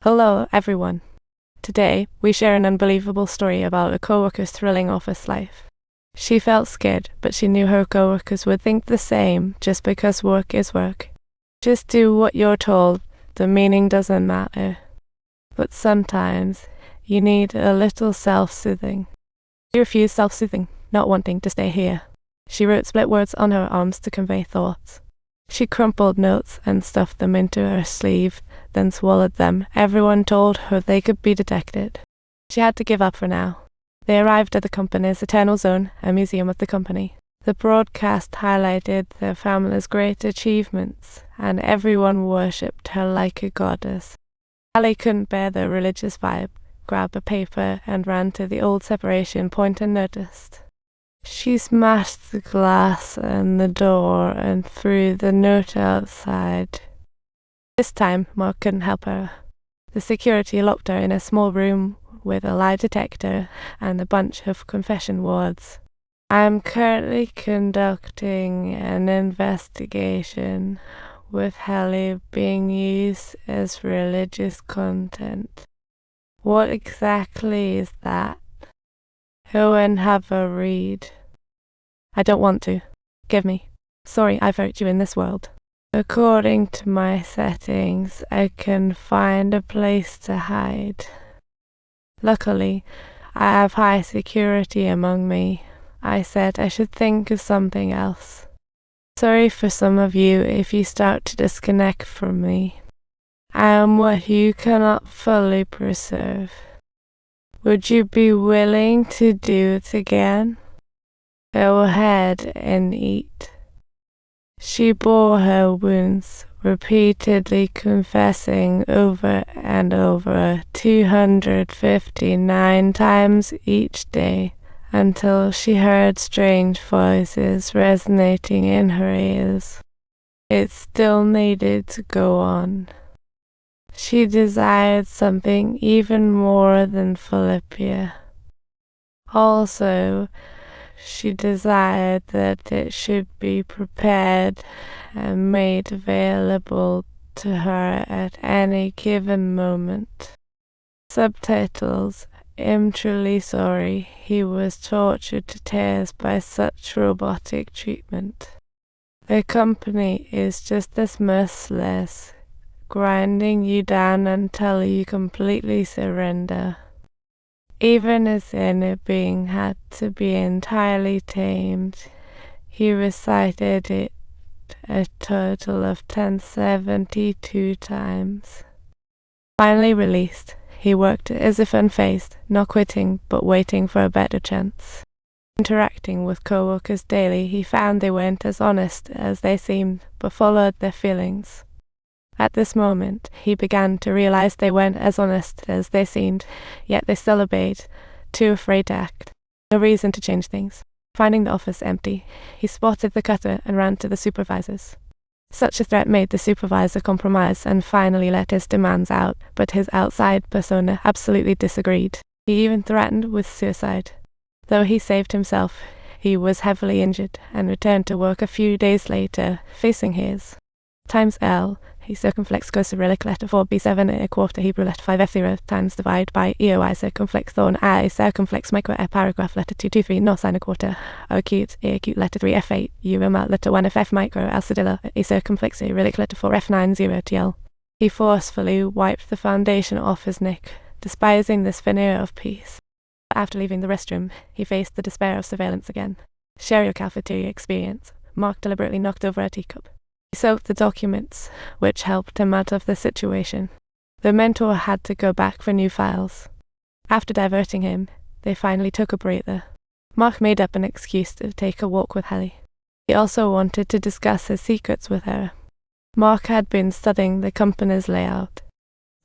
Hello, everyone. Today, we share an unbelievable story about a co-worker's thrilling office life. She felt scared, but she knew her co-workers would think the same just because work is work. Just do what you're told, the meaning doesn't matter. But sometimes, you need a little self-soothing. She refused self-soothing, not wanting to stay here. She wrote split words on her arms to convey thoughts. She crumpled notes and stuffed them into her sleeve, then swallowed them. Everyone told her they could be detected. She had to give up for now. They arrived at the company's Eternal Zone, a museum of the company. The broadcast highlighted their family's great achievements, and everyone worshipped her like a goddess. Helly couldn't bear the religious vibe, grabbed a paper and ran to the old separation point and noticed. She smashed the glass and the door and threw the note outside. This time, Mark couldn't help her. The security locked her in a small room with a lie detector and a bunch of confession wards. I'm currently conducting an investigation with Helly being used as religious content. What exactly is that? Go and have a read. I don't want to. Give me. Sorry I've hurt you in this world. According to my settings, I can find a place to hide. Luckily, I have high security among me. I said I should think of something else. Sorry for some of you if you start to disconnect from me. I am what you cannot fully preserve. Would you be willing to do it again? Go ahead and eat. She bore her wounds, repeatedly confessing over and over 259 times each day, until she heard strange voices resonating in her ears. It still needed to go on. She desired something even more than Philippia. Also, she desired that it should be prepared and made available to her at any given moment. Subtitles: I'm truly sorry he was tortured to tears by such robotic treatment. The company is just as merciless, grinding you down until you completely surrender. Even as inner being had to be entirely tamed, he recited it a total of 1072 times. Finally released, he worked as if unfazed, not quitting but waiting for a better chance. Interacting with co-workers daily, he found they weren't as honest as they seemed, but followed their feelings. At this moment, he began to realize they weren't as honest as they seemed, yet they still obeyed, too afraid to act. No reason to change things. Finding the office empty, he spotted the cutter and ran to the supervisors. Such a threat made the supervisor compromise and finally let his demands out, but his outside persona absolutely disagreed. He even threatened with suicide. Though he saved himself, he was heavily injured and returned to work a few days later, facing his times L. He circumflex goes Cyrillic letter 4 B7 a quarter Hebrew letter 5 F0 times divide by EOI circumflex thorn I circumflex micro a paragraph letter 223 no sine a quarter O acute A acute letter 3 F8 U letter 1 F micro alcidilla a circumflex Cyrillic letter 4 F90 TL. He forcefully wiped the foundation off his neck, despising this veneer of peace. After leaving the restroom, he faced the despair of surveillance again. Share your cafeteria experience. Mark deliberately knocked over a teacup. He soaked the documents, which helped him out of the situation. The mentor had to go back for new files. After diverting him, they finally took a breather. Mark made up an excuse to take a walk with Helly. He also wanted to discuss his secrets with her. Mark had been studying the company's layout.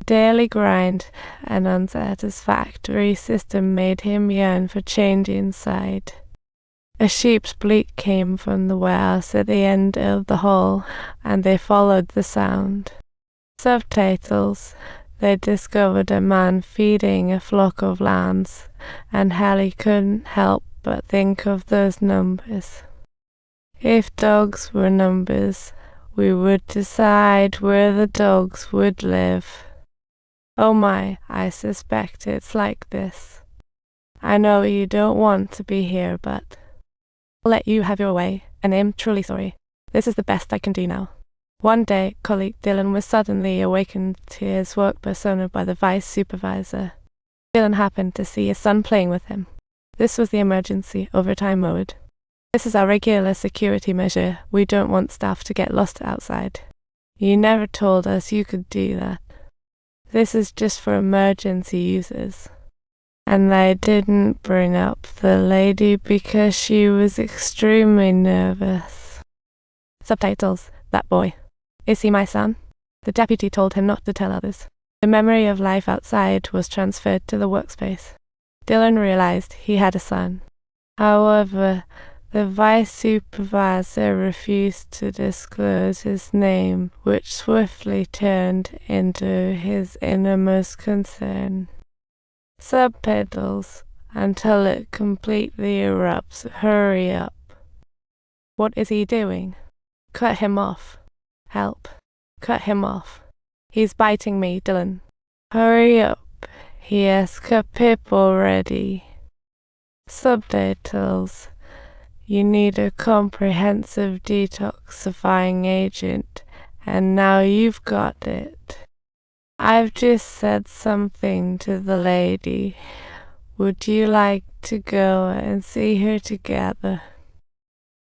Daily grind and unsatisfactory system made him yearn for change inside. A sheep's bleat came from the warehouse at the end of the hall, and they followed the sound. Subtitles: they discovered a man feeding a flock of lambs, and Helly couldn't help but think of those numbers. If dogs were numbers, we would decide where the dogs would live. Oh my, I suspect it's like this. I know you don't want to be here, but I'll let you have your way, and I'm truly sorry. This is the best I can do now. One day, colleague Dylan was suddenly awakened to his work persona by the vice supervisor. Dylan happened to see his son playing with him. This was the emergency overtime mode. This is our regular security measure. We don't want staff to get lost outside. You never told us you could do that. This is just for emergency users. And I didn't bring up the lady because she was extremely nervous. Subtitles. That boy. Is he my son? The deputy told him not to tell others. The memory of life outside was transferred to the workspace. Dylan realized he had a son. However, the vice supervisor refused to disclose his name, which swiftly turned into his innermost concern. Subtitles until it completely erupts. Hurry up. What is he doing? Cut him off. Help. Cut him off. He's biting me, Dylan. Hurry up. He has cut Pip already. Subtitles. You need a comprehensive detoxifying agent, and now you've got it. I've just said something to the lady. Would you like to go and see her together?